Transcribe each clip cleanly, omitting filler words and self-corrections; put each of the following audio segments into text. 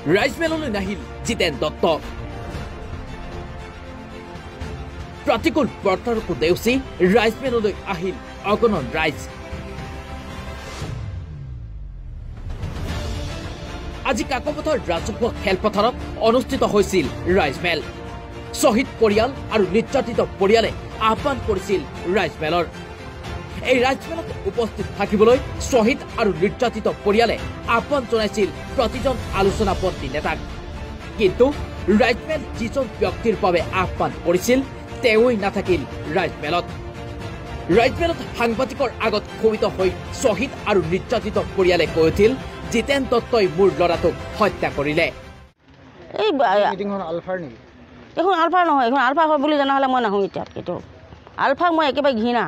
ৰাইজমেললৈ নাহিল জিতেন দত্ত প্ৰতিকূল বৰ্তাৰকো দেউচি ৰাইজমেললৈ আহিল অগণন ৰাইজ আজি কাকপথাৰ ৰাজহুৱা খেলপথাৰত অনুষ্ঠিত হৈছিল ৰাইজমেল শহীদ পৰিয়াল আৰু নিৰ্যাতিত পৰিয়ালে আহ্বান কৰিছিল ৰাইজমেলৰ এই ৰাইজমেলত উপস্থিত থাকিবলৈ শহীদ আৰু নিৰ্যাতিত পৰিয়ালে আহ্বান জনাইছিল প্ৰতিজন আলোচনাপন্থী নেতাক কিন্তু ৰাইজমেল যিজন ব্যক্তিৰ বাবে আহ্বান কৰিছিল তেওঁই নাথাকিল ৰাইজমেলত সাংবাদিকৰ আগত ক্ষোভিত হৈ শহীদ আৰু নিৰ্যাতিত পৰিয়ালে কৈ উঠিল জিতেন দত্তই মোৰ ল'ৰাটোক হত্যা কৰিলে এই মিটিংখন আলফাৰ নেকি এখন আলফা নহয় এখন আলফা হয় বুলি জানা হলে মই নাহো এতিয়া কিন্তু আলফা মই একেবাৰে ঘৃণা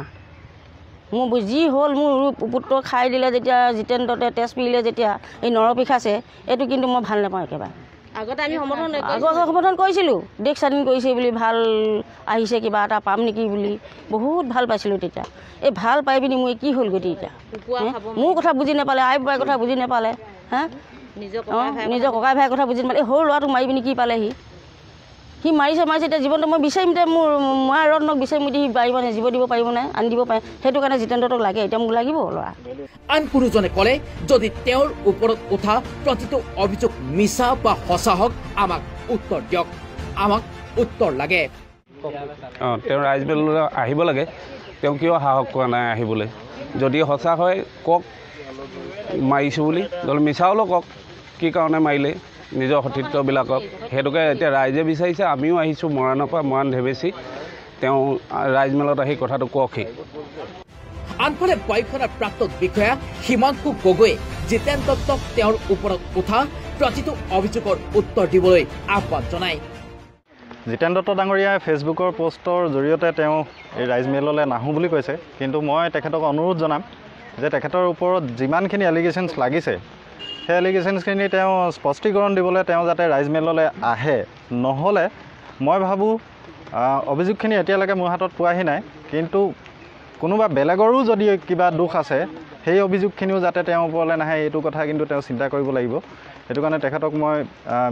মোৰ যি হ'ল মোৰ পুত্ৰ খাই দিলে যেতিয়া জিতেন দত্তে তেজ পিলে যেতিয়া এই নৰপিখাছে এইটো কিন্তু মই ভাল নাপাওঁ একেবাৰে আগতে আমি সমৰ্থন কৰিছিলোঁ দেশ স্বাধীন কৰিছে বুলি ভাল আহিছে কিবা এটা পাম নেকি বুলি বহুত ভাল পাইছিলোঁ তেতিয়া এই ভাল পাই পিনি মই কি হ'ল গতি এতিয়া মোৰ কথা বুজি নাপালে আই বাবাৰ কথা বুজি নাপালে হা নিজৰ ককাই ভাইৰ কথা বুজি নাপালে এই সৰু ল'ৰাটোক মাৰি পিনি কি পালে সি মাৰিছে এতিয়া জীৱনটো মই বিচাৰিম এতিয়া মোৰ মা ৰত্নক বিচাৰিম এতিয়া সি পাৰিব নাই জীৱ দিব পাৰিব নাই আনি দিব পাৰে সেইটো কাৰণে জিতেন দত্তক লাগে এতিয়া মোক লাগিব ল'ৰা আন পুৰুষজনে ক'লে যদি তেওঁৰ ওপৰত উঠা প্ৰতিটো অভিযোগ মিছা বা সঁচা হওক আমাক উত্তৰ দিয়ক আমাক উত্তৰ লাগে তেওঁ ৰাইজমেললৈ আহিব লাগে তেওঁ কিয় সাহস কৰা নাই আহিবলৈ যদি সঁচা হয় কওক মাৰিছোঁ বুলি নহ'লে মিছা হ'লেও কওক কি কাৰণে মাৰিলে নিজৰ সতীৰ্থবিলাকক সেইটোকে এতিয়া ৰাইজে বিচাৰিছে আমিও আহিছোঁ মৰাণৰ পৰা মৰাণ ধেবেচি তেওঁ ৰাইজমেলত আহি কথাটো কওকহি আনফালে বায়ুসেনাৰ প্ৰাক্তন বিষয়া হিমাংশু গগৈয়ে জিতেন দত্তক তেওঁৰ ওপৰত উঠা প্ৰতিটো অভিযোগৰ উত্তৰ দিবলৈ আহ্বান জনায় জিতেন দত্ত ডাঙৰীয়াই ফেচবুকৰ পোষ্টৰ জৰিয়তে তেওঁ এই ৰাইজমেললৈ নাহোঁ বুলি কৈছে কিন্তু মই তেখেতক অনুৰোধ জনাম যে তেখেতৰ ওপৰত যিমানখিনি এলিগেশ্যনছ লাগিছে সেই এলিগেশ্যনছখিনি তেওঁ স্পষ্টীকৰণ দিবলৈ তেওঁ যাতে ৰাইজমেললৈ আহে নহ'লে মই ভাবোঁ অভিযোগখিনি এতিয়ালৈকে মোৰ হাতত পোৱাহি নাই কিন্তু কোনোবা বেলেগৰো যদি কিবা দোষ আছে সেই অভিযোগখিনিও যাতে তেওঁৰ ওপৰলৈ নাহে এইটো কথা কিন্তু তেওঁ চিন্তা কৰিব লাগিব সেইটো কাৰণে তেখেতক মই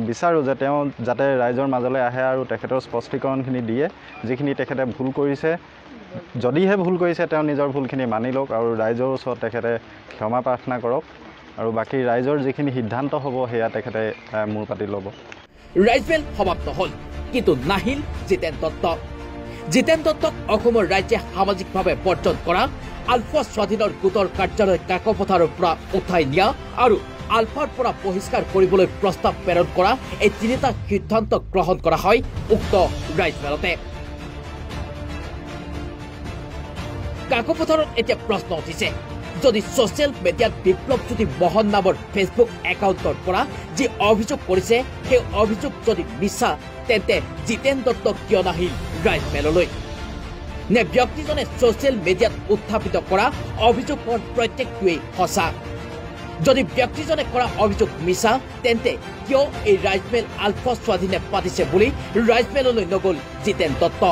বিচাৰোঁ যে তেওঁ যাতে ৰাইজৰ মাজলৈ আহে আৰু তেখেতৰ স্পষ্টীকৰণখিনি দিয়ে যিখিনি তেখেতে ভুল কৰিছে যদিহে ভুল কৰিছে তেওঁ নিজৰ ভুলখিনি মানি লওক আৰু ৰাইজৰ ওচৰত তেখেতে ক্ষমা প্ৰাৰ্থনা কৰক আৰু বাকী ৰাইজৰ যিখিনি সিদ্ধান্ত হ'ব সেয়া তেখেতে মূৰ পাতি ল'ব ৰাইজমেল সমাপ্ত হ'ল কিন্তু নাহিল জিতেন দত্তক অসমৰ ৰাজ্যে সামাজিকভাৱে বৰ্জন কৰা আলফা স্বাধীনৰ গোটৰ কাৰ্যালয় কাকপথাৰৰ পৰা উঠাই নিয়া আৰু আলফাৰ পৰা বহিষ্কাৰ কৰিবলৈ প্ৰস্তাৱ প্ৰেৰণ কৰা এই তিনিটা সিদ্ধান্ত গ্ৰহণ কৰা হয় উক্ত ৰাইজমেলতে কাকপথাৰত এতিয়া প্ৰশ্ন উঠিছে যদি ছ'চিয়েল মিডিয়াত বিপ্লৱজ্যোতি মোহন নামৰ ফেচবুক একাউণ্টৰ পৰা যি অভিযোগ কৰিছে সেই অভিযোগ যদি মিছা তেন্তে জিতেন দত্ত কিয় নাহিল ৰাইজমেললৈ নে ব্যক্তিজনে ছ'চিয়েল মিডিয়াত উত্থাপিত কৰা অভিযোগৰ প্ৰত্যেকটোৱেই সঁচা যদি ব্যক্তিজনে কৰা অভিযোগ মিছা তেন্তে কিয় এই ৰাইজমেল আলফা স্বাধীনে পাতিছে বুলি ৰাইজমেললৈ নগ'ল জিতেন দত্ত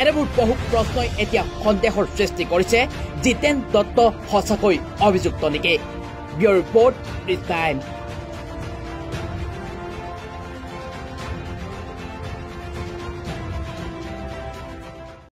এনেবোৰ বহু প্ৰশ্নই এতিয়া সন্দেহৰ সৃষ্টি কৰিছে জিতেন দত্ত সঁচাকৈ অভিযুক্ত নেকি ব্যুৰ ৰিপৰ্ট প্ৰিছ টাইম